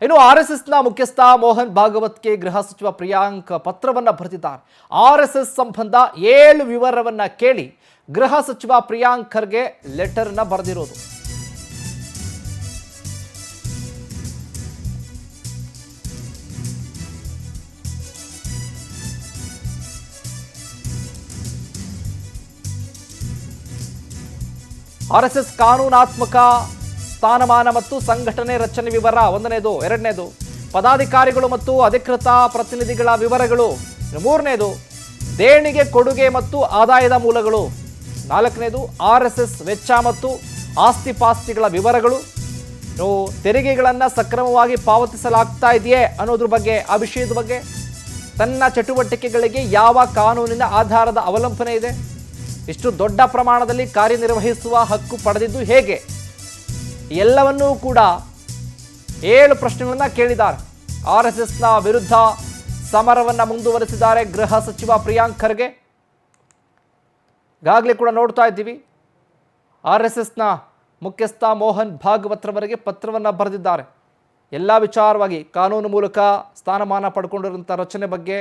ಇನ್ನು RSSನ ಮುಖ್ಯಸ್ಥ ಮೋಹನ್ ಭಾಗವತ್ಗೆ ಗೃಹ ಸಚಿವ ಪ್ರಿಯಾಂಕ್ ಪತ್ರವನ್ನ ಬರೆದಿದ್ದಾರೆ. RSS ಸಂಬಂಧ 7 ವಿವರವನ್ನ ಕೇಳಿ ಗೃಹ ಸಚಿವ ಪ್ರಿಯಾಂಕ್ ಖರ್ಗೆ ಲೆಟರ್ ಅನ್ನ ಬರೆದಿರೋದು. RSS ಕಾನೂನಾತ್ಮಕ ಸ್ಥಾನಮಾನ ಮತ್ತು ಸಂಘಟನೆ ರಚನೆ ವಿವರ ಒಂದನೇದು. ಎರಡನೇದು ಪದಾಧಿಕಾರಿಗಳು ಮತ್ತು ಅಧಿಕೃತ ಪ್ರತಿನಿಧಿಗಳ ವಿವರಗಳು. ಮೂರನೇದು ದೇಣಿಗೆ ಕೊಡುಗೆ ಮತ್ತು ಆದಾಯದ ಮೂಲಗಳು. ನಾಲ್ಕನೇದು RSS ವೆಚ್ಚ ಮತ್ತು ಆಸ್ತಿ ಪಾಸ್ತಿಗಳ ವಿವರಗಳು. ತೆರಿಗೆಗಳನ್ನು ಸಕ್ರಮವಾಗಿ ಪಾವತಿಸಲಾಗ್ತಾ ಇದೆಯೇ ಅನ್ನೋದ್ರ ಬಗ್ಗೆ, ಆ ವಿಷಯದ ಬಗ್ಗೆ, ತನ್ನ ಚಟುವಟಿಕೆಗಳಿಗೆ ಯಾವ ಕಾನೂನಿನ ಆಧಾರದ ಅವಲಂಬನೆ ಇದೆ, ಇಷ್ಟು ದೊಡ್ಡ ಪ್ರಮಾಣದಲ್ಲಿ ಕಾರ್ಯನಿರ್ವಹಿಸುವ ಹಕ್ಕು ಪಡೆದಿದ್ದು ಹೇಗೆ, ಎಲ್ಲವನ್ನೂ ಕೂಡ 7 ಪ್ರಶ್ನೆಗಳನ್ನ ಕೇಳಿದ್ದಾರೆ. RSSನ ವಿರುದ್ಧ ಸಮರವನ್ನ ಮುಂದುವರೆಸಿದ್ದಾರೆ ಗೃಹ ಸಚಿವ ಪ್ರಿಯಾಂಕ್ ಖರ್ಗೆ. ಈಗಾಗಲೇ ಕೂಡ ನೋಡ್ತಾ ಇದ್ದೀವಿ, RSSನ ಮುಖ್ಯಸ್ಥ ಮೋಹನ್ ಭಾಗವತ್ರವರಿಗೆ ಪತ್ರವನ್ನ ಬರೆದಿದ್ದಾರೆ. ಎಲ್ಲ ವಿಚಾರವಾಗಿ ಕಾನೂನು ಮೂಲಕ ಸ್ಥಾನಮಾನ ಪಡ್ಕೊಂಡಿರುವಂಥ ರಚನೆ ಬಗ್ಗೆ,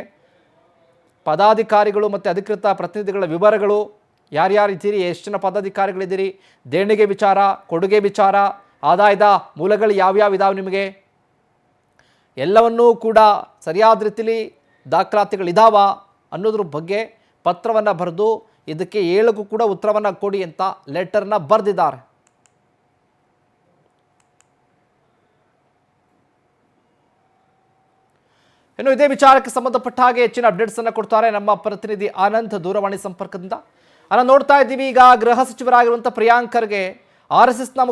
ಪದಾಧಿಕಾರಿಗಳು ಮತ್ತು ಅಧಿಕೃತ ಪ್ರತಿನಿಧಿಗಳ ವಿವರಗಳು, ಯಾರ್ಯಾರಿದ್ದೀರಿ, ಎಷ್ಟು ಜನ ಪದಾಧಿಕಾರಿಗಳಿದ್ದೀರಿ, ದೇಣಿಗೆ ವಿಚಾರ, ಕೊಡುಗೆ ವಿಚಾರ, ಆದಾಯದ ಮೂಲಗಳು ಯಾವ್ಯಾವ ಇದಾವೆ ನಿಮಗೆ, ಎಲ್ಲವನ್ನೂ ಕೂಡ ಸರಿಯಾದ ರೀತಿಯಲ್ಲಿ ದಾಖಲಾತಿಗಳಿದಾವ ಅನ್ನೋದ್ರ ಬಗ್ಗೆ ಪತ್ರವನ್ನು ಬರೆದು ಇದಕ್ಕೆ 7ಕ್ಕೂ ಕೂಡ ಉತ್ತರವನ್ನು ಕೊಡಿ ಅಂತ ಲೆಟರ್ನ ಬರೆದಿದ್ದಾರೆ. ಇನ್ನು ಇದೇ ವಿಚಾರಕ್ಕೆ ಸಂಬಂಧಪಟ್ಟ ಹಾಗೆ ಹೆಚ್ಚಿನ ಅಪ್ಡೇಟ್ಸ್ ಅನ್ನು ಕೊಡ್ತಾರೆ ನಮ್ಮ ಪ್ರತಿನಿಧಿ ಆನಂದ್ ದೂರವಾಣಿ ಸಂಪರ್ಕದಿಂದ. ನೋಡ್ತಾ ಇದ್ದೀವಿ, ಈಗ ಗೃಹ ಸಚಿವರಾಗಿರುವಂಥ ಪ್ರಿಯಾಂಕ್ ಖರ್ಗೆ RSSನ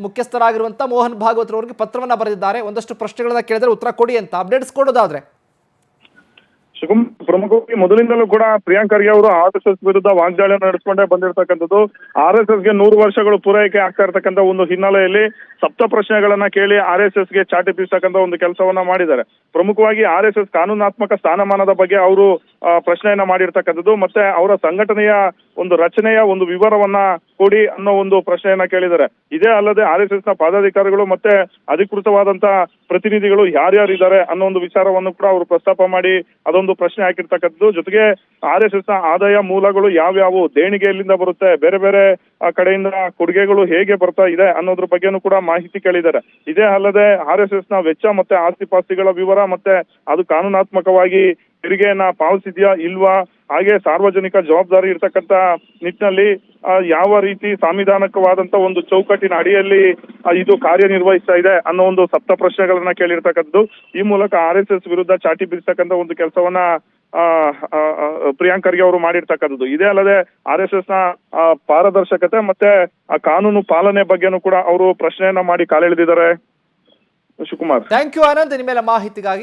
ಮುಖ್ಯಸ್ಥರಾಗಿರುವಂಥ ಮೋಹನ್ ಭಾಗವತ್ ಅವರಿಗೆ ಪತ್ರವನ್ನ ಬರೆದಿದ್ದಾರೆ. ಒಂದಷ್ಟು ಪ್ರಶ್ನೆಗಳನ್ನ ಕೇಳಿದ್ರೆ ಉತ್ತರ ಕೊಡಿ ಅಂತ. ಅಪ್ಡೇಟ್ಸ್ ಕೊಡೋದಾದ್ರೆ ಪ್ರಮುಖವಾಗಿ ಮೊದಲಿಂದಲೂ ಕೂಡ ಪ್ರಿಯಾಂಕ್ ಖರ್ಗೆ ಅವರು RSS ವಿರುದ್ಧ ವಾಗ್ದಾಳಿ ನಡೆಸಿಕೊಂಡೇ ಬಂದಿರತಕ್ಕಂಥದ್ದು. RSSಗೆ 100 ವರ್ಷಗಳು ಪೂರೈಕೆ ಆಗ್ತಾ ಇರತಕ್ಕಂಥ ಒಂದು ಹಿನ್ನೆಲೆಯಲ್ಲಿ ಸಪ್ತ ಪ್ರಶ್ನೆಗಳನ್ನ ಕೇಳಿ RSSಗೆ ಚಾಟಿ ಬೀಸತಕ್ಕಂಥ ಒಂದು ಕೆಲಸವನ್ನ ಮಾಡಿದ್ದಾರೆ. ಪ್ರಮುಖವಾಗಿ RSS ಕಾನೂನಾತ್ಮಕ ಸ್ಥಾನಮಾನದ ಬಗ್ಗೆ ಅವರು ಪ್ರಶ್ನೆಯನ್ನ ಮಾಡಿರ್ತಕ್ಕಂಥದ್ದು, ಮತ್ತೆ ಅವರ ಸಂಘಟನೆಯ ಒಂದು ರಚನೆಯ ಒಂದು ವಿವರವನ್ನ ಕೊಡಿ ಅನ್ನೋ ಒಂದು ಪ್ರಶ್ನೆಯನ್ನ ಕೇಳಿದ್ದಾರೆ. ಇದೇ ಅಲ್ಲದೆ RSSನ ಪದಾಧಿಕಾರಿಗಳು ಮತ್ತೆ ಅಧಿಕೃತವಾದಂತ ಪ್ರತಿನಿಧಿಗಳು ಯಾರ್ಯಾರಿದ್ದಾರೆ ಅನ್ನೋ ಒಂದು ವಿಚಾರವನ್ನು ಕೂಡ ಅವರು ಪ್ರಸ್ತಾಪ ಮಾಡಿ ಅದೊಂದು ಪ್ರಶ್ನೆ ಹಾಕಿರ್ತಕ್ಕಂಥದ್ದು. ಜೊತೆಗೆ RSSನ ಆದಾಯ ಮೂಲಗಳು ಯಾವ್ಯಾವು, ದೇಣಿಗೆ ಎಲ್ಲಿಂದ ಬರುತ್ತೆ, ಬೇರೆ ಬೇರೆ ಕಡೆಯಿಂದ ಕೊಡುಗೆಗಳು ಹೇಗೆ ಬರ್ತಾ ಇದೆ ಅನ್ನೋದ್ರ ಬಗ್ಗೆನೂ ಕೂಡ ಮಾಹಿತಿ ಕೇಳಿದ್ದಾರೆ. ಇದೇ ಅಲ್ಲದೆ RSSನ ವೆಚ್ಚ ಮತ್ತೆ ಆಸ್ತಿ ಪಾಸ್ತಿಗಳ ವಿವರ, ಮತ್ತೆ ಅದು ಕಾನೂನಾತ್ಮಕವಾಗಿ ತೆರಿಗೆಯನ್ನ ಪಾವತಿಸಿದ್ಯಾ ಇಲ್ವಾ, ಹಾಗೆ ಸಾರ್ವಜನಿಕ ಜವಾಬ್ದಾರಿ ಇರ್ತಕ್ಕಂಥ ನಿಟ್ಟಿನಲ್ಲಿ ಯಾವ ರೀತಿ ಸಾಂವಿಧಾನಿಕವಾದಂತ ಒಂದು ಚೌಕಟ್ಟಿನ ಅಡಿಯಲ್ಲಿ ಇದು ಕಾರ್ಯನಿರ್ವಹಿಸ್ತಾ ಇದೆ ಅನ್ನೋ ಒಂದು ಸಪ್ತ ಪ್ರಶ್ನೆಗಳನ್ನ ಕೇಳಿರ್ತಕ್ಕಂಥದ್ದು. ಈ ಮೂಲಕ RSS ವಿರುದ್ಧ ಚಾಟಿ ಬೀರ್ತಕ್ಕಂಥ ಒಂದು ಕೆಲಸವನ್ನ ಪ್ರಿಯಾಂಕ್ ಖರ್ಗೆ ಅವರು ಮಾಡಿರ್ತಕ್ಕಂಥದ್ದು. ಇದೇ ಅಲ್ಲದೆ RSSನ ಪಾರದರ್ಶಕತೆ ಮತ್ತೆ ಕಾನೂನು ಪಾಲನೆ ಬಗ್ಗೆನೂ ಕೂಡ ಅವರು ಪ್ರಶ್ನೆಯನ್ನ ಮಾಡಿ ಕಾಲೆಳೆದಿದ್ದಾರೆ. ಶಿವಕುಮಾರ್, ಥ್ಯಾಂಕ್ ಯು ಆನಂದ್, ನಿಮ್ಮೆಲ್ಲ ಮಾಹಿತಿಗಾಗಿ.